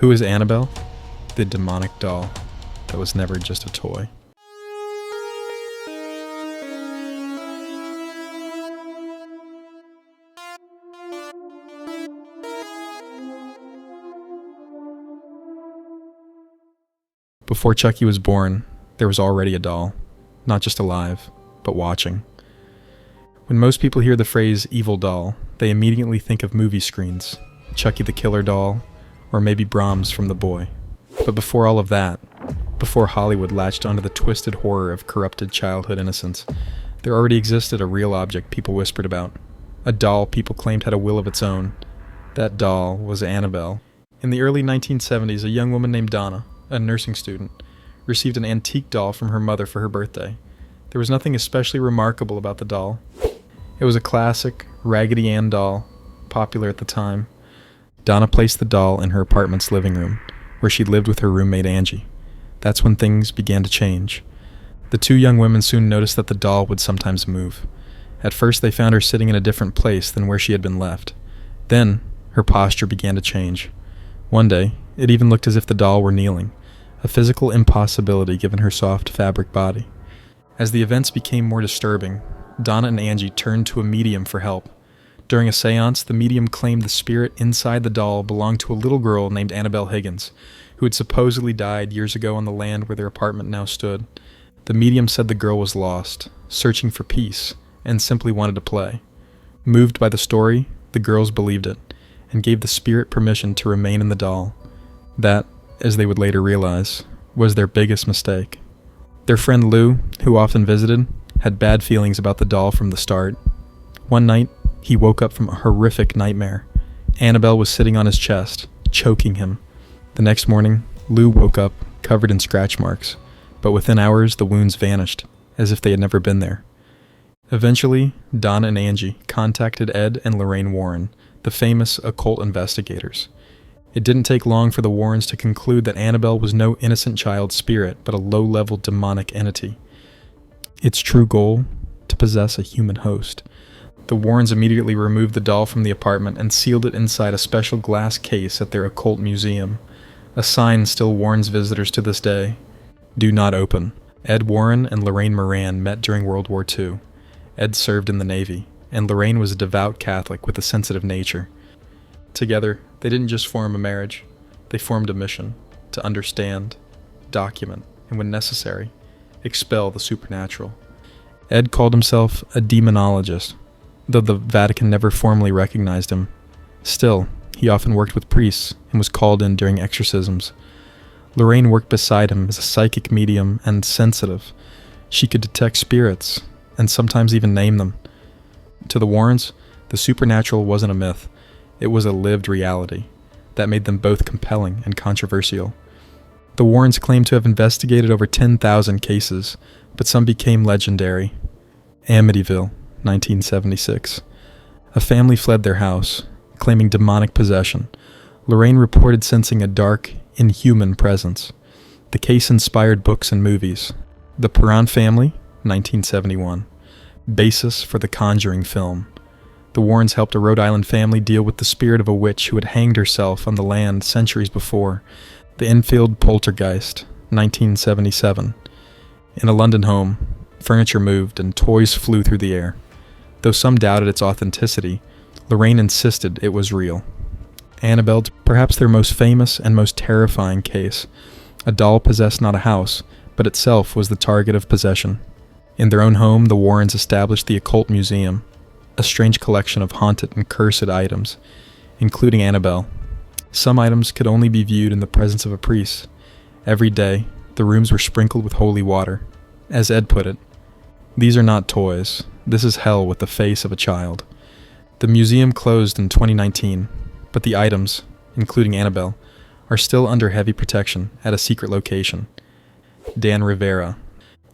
Who is Annabelle? The demonic doll that was never just a toy. Before Chucky was born, there was already a doll, not just alive, but watching. When most people hear the phrase evil doll, they immediately think of movie screens, Chucky the Killer Doll, or maybe Brahms from The Boy. But before all of that, before Hollywood latched onto the twisted horror of corrupted childhood innocence, there already existed a real object people whispered about, a doll people claimed had a will of its own. That doll was Annabelle. In the early 1970s, a young woman named Donna, a nursing student, received an antique doll from her mother for her birthday. There was nothing especially remarkable about the doll. It was a classic, Raggedy Ann doll, popular at the time. Donna placed the doll in her apartment's living room, where she lived with her roommate Angie. That's when things began to change. The two young women soon noticed that the doll would sometimes move. At first they found her sitting in a different place than where she had been left. Then, her posture began to change. One day, it even looked as if the doll were kneeling, a physical impossibility given her soft fabric body. As the events became more disturbing, Donna and Angie turned to a medium for help. During a seance, the medium claimed the spirit inside the doll belonged to a little girl named Annabelle Higgins, who had supposedly died years ago on the land where their apartment now stood. The medium said the girl was lost, searching for peace, and simply wanted to play. Moved by the story, the girls believed it, and gave the spirit permission to remain in the doll. That, as they would later realize, was their biggest mistake. Their friend Lou, who often visited, had bad feelings about the doll from the start. One night, he woke up from a horrific nightmare. Annabelle was sitting on his chest, choking him. The next morning, Lou woke up, covered in scratch marks, but within hours the wounds vanished, as if they had never been there. Eventually, Donna and Angie contacted Ed and Lorraine Warren, the famous occult investigators. It didn't take long for the Warrens to conclude that Annabelle was no innocent child spirit, but a low-level demonic entity. Its true goal? To possess a human host. The Warrens immediately removed the doll from the apartment and sealed it inside a special glass case at their occult museum. A sign still warns visitors to this day. Do not open. Ed Warren and Lorraine Moran met during World War II. Ed served in the Navy, and Lorraine was a devout Catholic with a sensitive nature. Together, they didn't just form a marriage. They formed a mission to understand, document, and when necessary, expel the supernatural. Ed called himself a demonologist, though the Vatican never formally recognized him. Still, he often worked with priests and was called in during exorcisms. Lorraine worked beside him as a psychic medium and sensitive. She could detect spirits, and sometimes even name them. To the Warrens, the supernatural wasn't a myth. It was a lived reality that made them both compelling and controversial. The Warrens claimed to have investigated over 10,000 cases, but some became legendary. Amityville, 1976. A family fled their house, claiming demonic possession. Lorraine reported sensing a dark, inhuman presence. The case inspired books and movies. The Perron Family, 1971. Basis for the Conjuring film. The Warrens helped a Rhode Island family deal with the spirit of a witch who had hanged herself on the land centuries before. The Enfield Poltergeist, 1977. In a London home, furniture moved and toys flew through the air. Though some doubted its authenticity, Lorraine insisted it was real. Annabelle, perhaps their most famous and most terrifying case. A doll possessed not a house, but itself was the target of possession. In their own home, the Warrens established the Occult Museum, a strange collection of haunted and cursed items, including Annabelle. Some items could only be viewed in the presence of a priest. Every day, the rooms were sprinkled with holy water. As Ed put it, "These are not toys. This is hell with the face of a child." The museum closed in 2019, but the items, including Annabelle, are still under heavy protection at a secret location. Dan Rivera.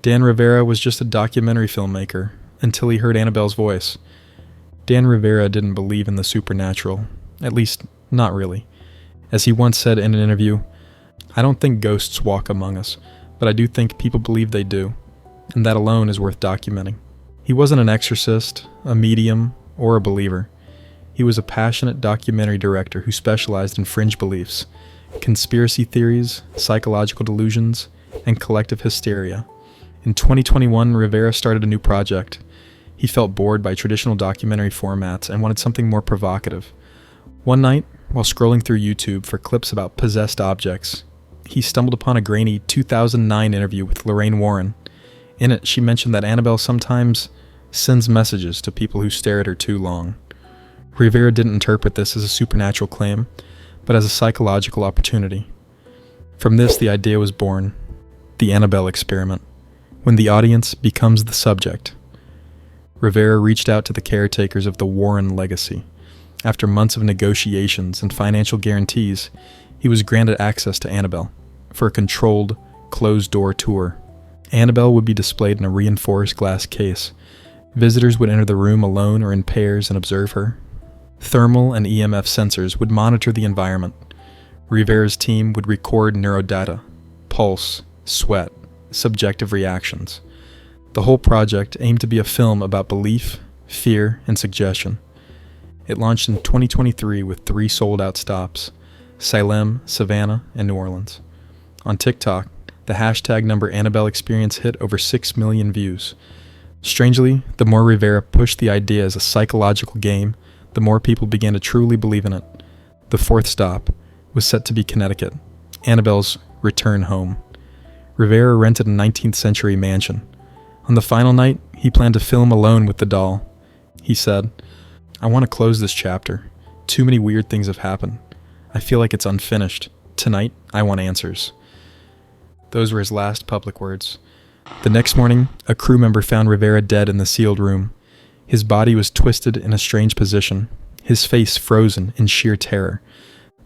Dan Rivera was just a documentary filmmaker until he heard Annabelle's voice. Dan Rivera didn't believe in the supernatural, at least not really. As he once said in an interview, "I don't think ghosts walk among us, but I do think people believe they do, and that alone is worth documenting." He wasn't an exorcist, a medium, or a believer. He was a passionate documentary director who specialized in fringe beliefs, conspiracy theories, psychological delusions, and collective hysteria. In 2021, Rivera started a new project. He felt bored by traditional documentary formats and wanted something more provocative. One night, while scrolling through YouTube for clips about possessed objects, he stumbled upon a grainy 2009 interview with Lorraine Warren. In it, she mentioned that Annabelle sometimes sends messages to people who stare at her too long. Rivera didn't interpret this as a supernatural claim, but as a psychological opportunity. From this, the idea was born, the Annabelle experiment, when the audience becomes the subject. Rivera reached out to the caretakers of the Warren legacy. After months of negotiations and financial guarantees, he was granted access to Annabelle for a controlled, closed-door tour. Annabelle would be displayed in a reinforced glass case. Visitors would enter the room alone or in pairs and observe her. Thermal and EMF sensors would monitor the environment. Rivera's team would record neurodata, pulse, sweat, subjective reactions. The whole project aimed to be a film about belief, fear, and suggestion. It launched in 2023 with 3 sold-out stops: Salem, Savannah, and New Orleans. On TikTok, the hashtag number Annabelle Experience hit over 6 million views. Strangely, the more Rivera pushed the idea as a psychological game, the more people began to truly believe in it. The 4th stop was set to be Connecticut, Annabelle's return home. Rivera rented a 19th century mansion. On the final night, he planned to film alone with the doll. He said, "I want to close this chapter. Too many weird things have happened. I feel like it's unfinished. Tonight, I want answers." Those were his last public words. The next morning, a crew member found Rivera dead in the sealed room. His body was twisted in a strange position, his face frozen in sheer terror.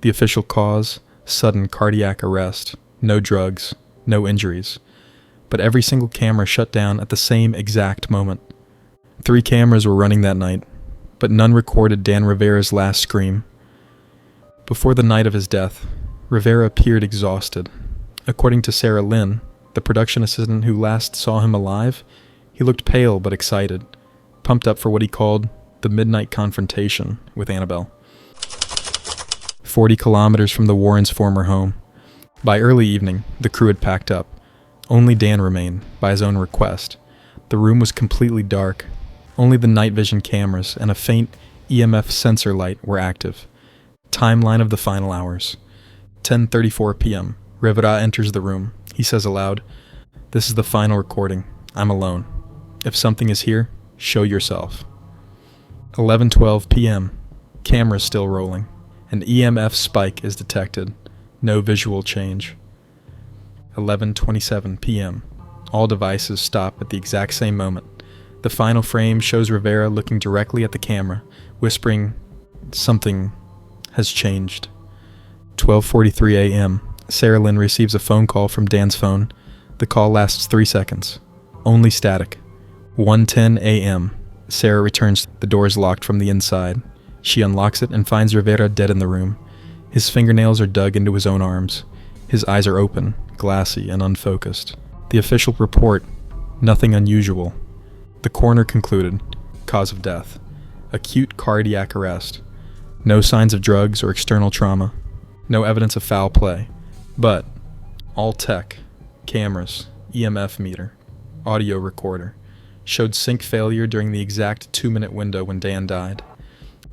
The official cause: sudden cardiac arrest. No drugs, no injuries. But every single camera shut down at the same exact moment. 3 cameras were running that night, but none recorded Dan Rivera's last scream. Before the night of his death, Rivera appeared exhausted. According to Sarah Lynn, the production assistant who last saw him alive, he looked pale but excited, pumped up for what he called the midnight confrontation with Annabelle. 40 kilometers from the Warrens' former home. By early evening, the crew had packed up. Only Dan remained, by his own request. The room was completely dark. Only the night vision cameras and a faint EMF sensor light were active. Timeline of the final hours. 10:34 p.m. Rivera enters the room. He says aloud, "This is the final recording. I'm alone. If something is here, show yourself." 11:12 p.m. Camera still rolling. An EMF spike is detected. No visual change. 11:27 p.m. All devices stop at the exact same moment. The final frame shows Rivera looking directly at the camera, whispering, "Something has changed." 12:43 a.m. Sarah Lynn receives a phone call from Dan's phone. The call lasts 3 seconds. Only static. 1:10 a.m. Sarah returns. The door is locked from the inside. She unlocks it and finds Rivera dead in the room. His fingernails are dug into his own arms. His eyes are open, glassy, and unfocused. The official report: nothing unusual. The coroner concluded: cause of death: acute cardiac arrest. No signs of drugs or external trauma. No evidence of foul play. But all tech, cameras, EMF meter, audio recorder, showed sync failure during the exact 2-minute window when Dan died.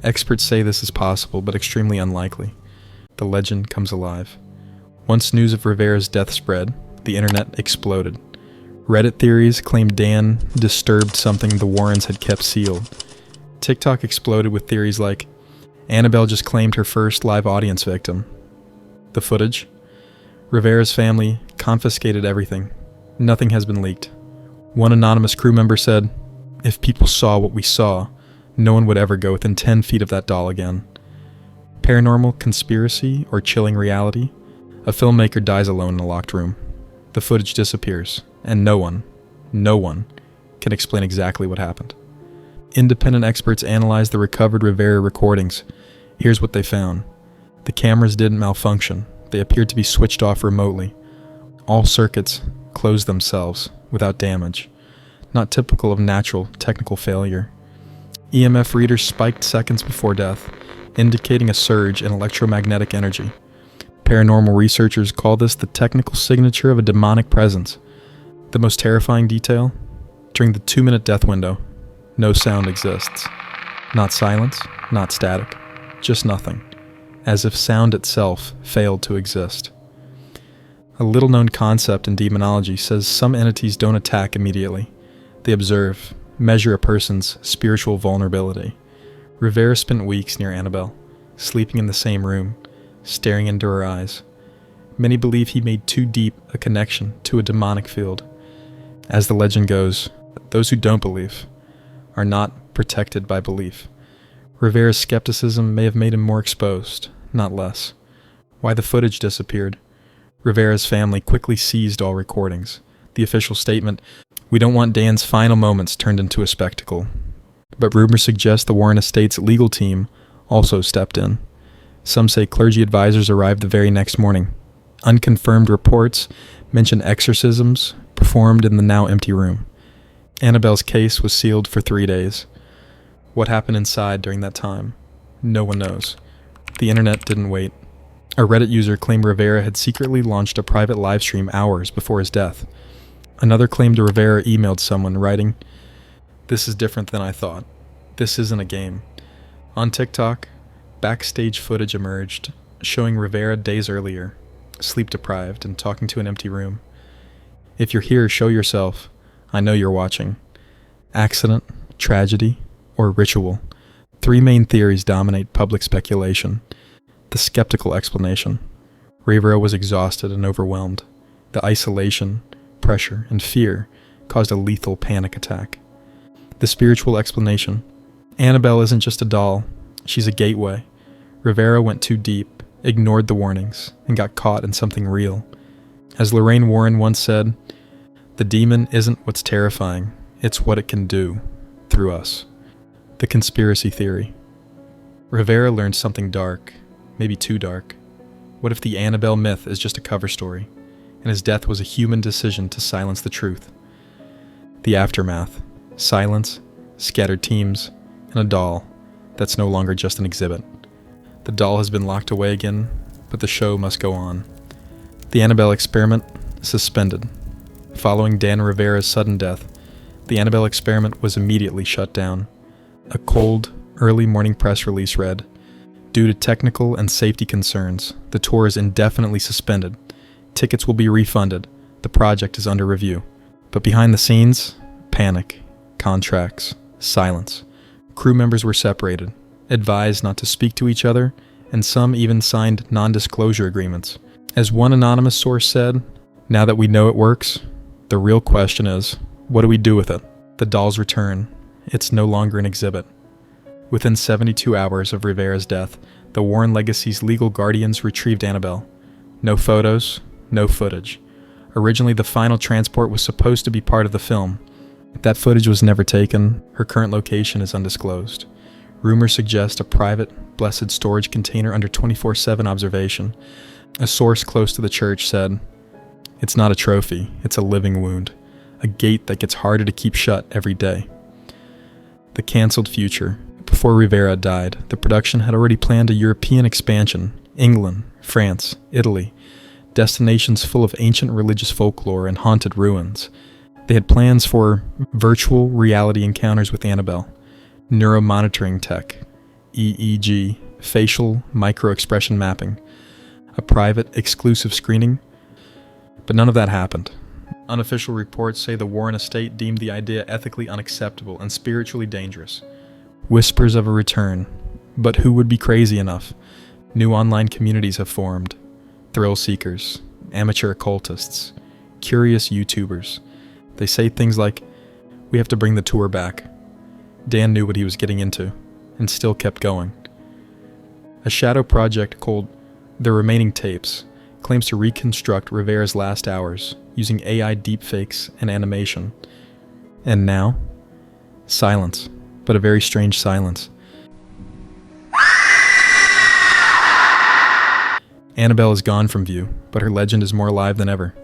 Experts say this is possible, but extremely unlikely. The legend comes alive. Once news of Rivera's death spread, the internet exploded. Reddit theories claimed Dan disturbed something the Warrens had kept sealed. TikTok exploded with theories like, Annabelle just claimed her first live audience victim. The footage? Rivera's family confiscated everything. Nothing has been leaked. One anonymous crew member said, "If people saw what we saw, no one would ever go within 10 feet of that doll again." Paranormal conspiracy or chilling reality? A filmmaker dies alone in a locked room. The footage disappears, and no one can explain exactly what happened. Independent experts analyzed the recovered Rivera recordings. Here's what they found. The cameras didn't malfunction. They appeared to be switched off remotely. All circuits closed themselves without damage. Not typical of natural technical failure. EMF readers spiked seconds before death, indicating a surge in electromagnetic energy. Paranormal researchers call this the technical signature of a demonic presence. The most terrifying detail? During the 2-minute death window, no sound exists. Not silence, not static, just nothing, as if sound itself failed to exist. A little-known concept in demonology says some entities don't attack immediately. They observe, measure a person's spiritual vulnerability. Rivera spent weeks near Annabelle, sleeping in the same room, staring into her eyes. Many believe he made too deep a connection to a demonic field. As the legend goes, those who don't believe are not protected by belief. Rivera's skepticism may have made him more exposed, not less. Why the footage disappeared? Rivera's family quickly seized all recordings. The official statement, "We don't want Dan's final moments turned into a spectacle." But rumors suggest the Warren estate's legal team also stepped in. Some say clergy advisors arrived the very next morning. Unconfirmed reports mention exorcisms performed in the now empty room. Annabelle's case was sealed for 3 days. What happened inside during that time? No one knows. The internet didn't wait. A Reddit user claimed Rivera had secretly launched a private livestream hours before his death. Another claimed Rivera emailed someone writing, "This is different than I thought. This isn't a game." On TikTok, backstage footage emerged, showing Rivera days earlier, sleep-deprived and talking to an empty room. "If you're here, show yourself. I know you're watching." Accident, tragedy, or ritual. 3 main theories dominate public speculation. The skeptical explanation. Rivera was exhausted and overwhelmed. The isolation, pressure, and fear caused a lethal panic attack. The spiritual explanation. Annabelle isn't just a doll. She's a gateway. Rivera went too deep, ignored the warnings, and got caught in something real. As Lorraine Warren once said, "The demon isn't what's terrifying, it's what it can do, through us." The conspiracy theory. Rivera learned something dark, maybe too dark. What if the Annabelle myth is just a cover story, and his death was a human decision to silence the truth? The aftermath. Silence, scattered teams, and a doll that's no longer just an exhibit. The doll has been locked away again, but the show must go on. The Annabelle experiment suspended. Following Dan Rivera's sudden death, the Annabelle experiment was immediately shut down. A cold, early morning press release read, "Due to technical and safety concerns, the tour is indefinitely suspended. Tickets will be refunded. The project is under review." But behind the scenes, panic, contracts, silence. Crew members were separated, advised not to speak to each other, and some even signed non-disclosure agreements. As one anonymous source said, "Now that we know it works, the real question is, what do we do with it?" The doll's return. It's no longer an exhibit. Within 72 hours of Rivera's death, the Warren legacy's legal guardians retrieved Annabelle. No photos, no footage. Originally, the final transport was supposed to be part of the film. That footage was never taken. Her current location is undisclosed. Rumors suggest a private, blessed storage container under 24/7 observation. A source close to the church said, "It's not a trophy, it's a living wound. A gate that gets harder to keep shut every day." The canceled future. Before Rivera died, the production had already planned a European expansion. England, France, Italy. Destinations full of ancient religious folklore and haunted ruins. They had plans for virtual reality encounters with Annabelle, neuromonitoring tech, EEG, facial micro-expression mapping, a private, exclusive screening, but none of that happened. Unofficial reports say the Warren estate deemed the idea ethically unacceptable and spiritually dangerous. Whispers of a return, but who would be crazy enough? New online communities have formed. Thrill seekers, amateur occultists, curious YouTubers. They say things like, "We have to bring the tour back." Dan knew what he was getting into, and still kept going. A shadow project called The Remaining Tapes claims to reconstruct Rivera's last hours using AI deepfakes and animation. And now, silence, but a very strange silence. Annabelle is gone from view, but her legend is more alive than ever.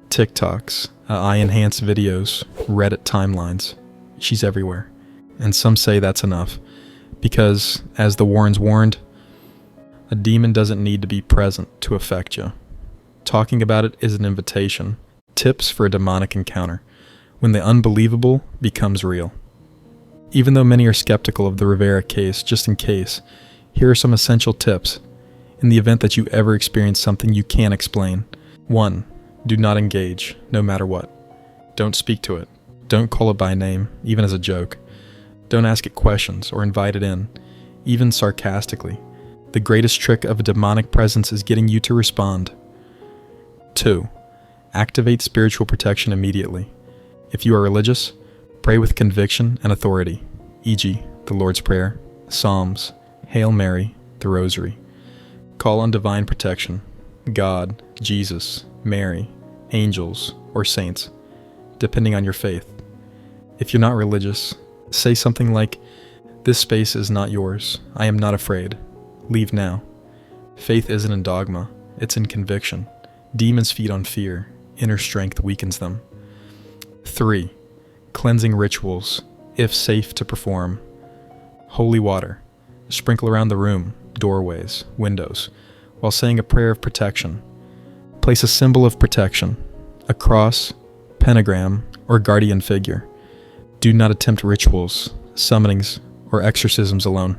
TikToks, AI-enhanced videos, Reddit timelines. She's everywhere. And some say that's enough, because, as the Warrens warned, A demon doesn't need to be present to affect you. Talking about it is an invitation. Tips for a demonic encounter. When the unbelievable becomes real. Even though many are skeptical of the Rivera case, just in case, here are some essential tips in the event that you ever experience something you can't explain. 1. Do not engage, no matter what. Don't speak to it. Don't call it by name, even as a joke. Don't ask it questions or invite it in, even sarcastically. The greatest trick of a demonic presence is getting you to respond. 2. Activate spiritual protection immediately. If you are religious, pray with conviction and authority, e.g., the Lord's Prayer, Psalms, Hail Mary, the Rosary. Call on divine protection, God, Jesus, Mary, angels, or saints, depending on your faith. If you're not religious, say something like, "This space is not yours. I am not afraid. Leave now." Faith isn't in dogma, it's in conviction. Demons feed on fear. Inner strength weakens them. 3. Cleansing rituals, if safe to perform. Holy water. Sprinkle around the room, doorways, windows, while saying a prayer of protection. Place a symbol of protection, a cross, pentagram, or guardian figure. Do not attempt rituals, summonings, or exorcisms alone.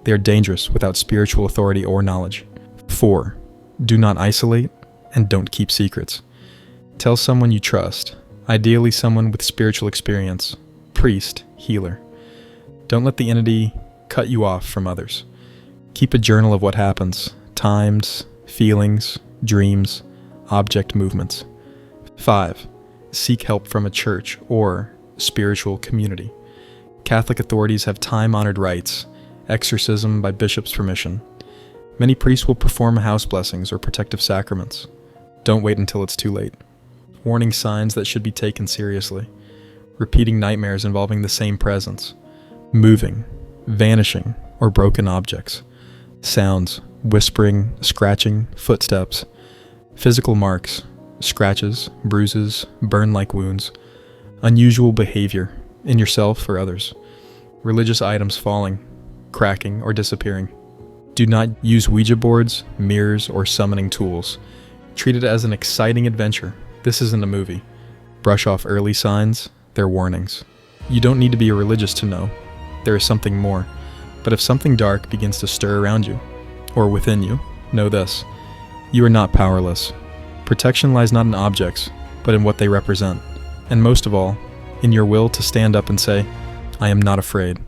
They are dangerous without spiritual authority or knowledge. 4. Do not isolate and don't keep secrets. Tell someone you trust, ideally someone with spiritual experience, priest, healer. Don't let the entity cut you off from others. Keep a journal of what happens, times, feelings, dreams, object movements. 5. Seek help from a church or spiritual community. Catholic authorities have time-honored rites, exorcism by bishop's permission. Many priests will perform house blessings or protective sacraments. Don't wait until it's too late. Warning signs that should be taken seriously. Repeating nightmares involving the same presence. Moving, vanishing, or broken objects. Sounds, whispering, scratching, footsteps. Physical marks, scratches, bruises, burn-like wounds. Unusual behavior, in yourself or others. Religious items falling, cracking, or disappearing. Do not use Ouija boards, mirrors, or summoning tools. Treat it as an exciting adventure. This isn't a movie. Brush off early signs, they're warnings. You don't need to be a religious to know. There is something more. But if something dark begins to stir around you, or within you, know this. You are not powerless. Protection lies not in objects, but in what they represent. And most of all, in your will to stand up and say, "I am not afraid."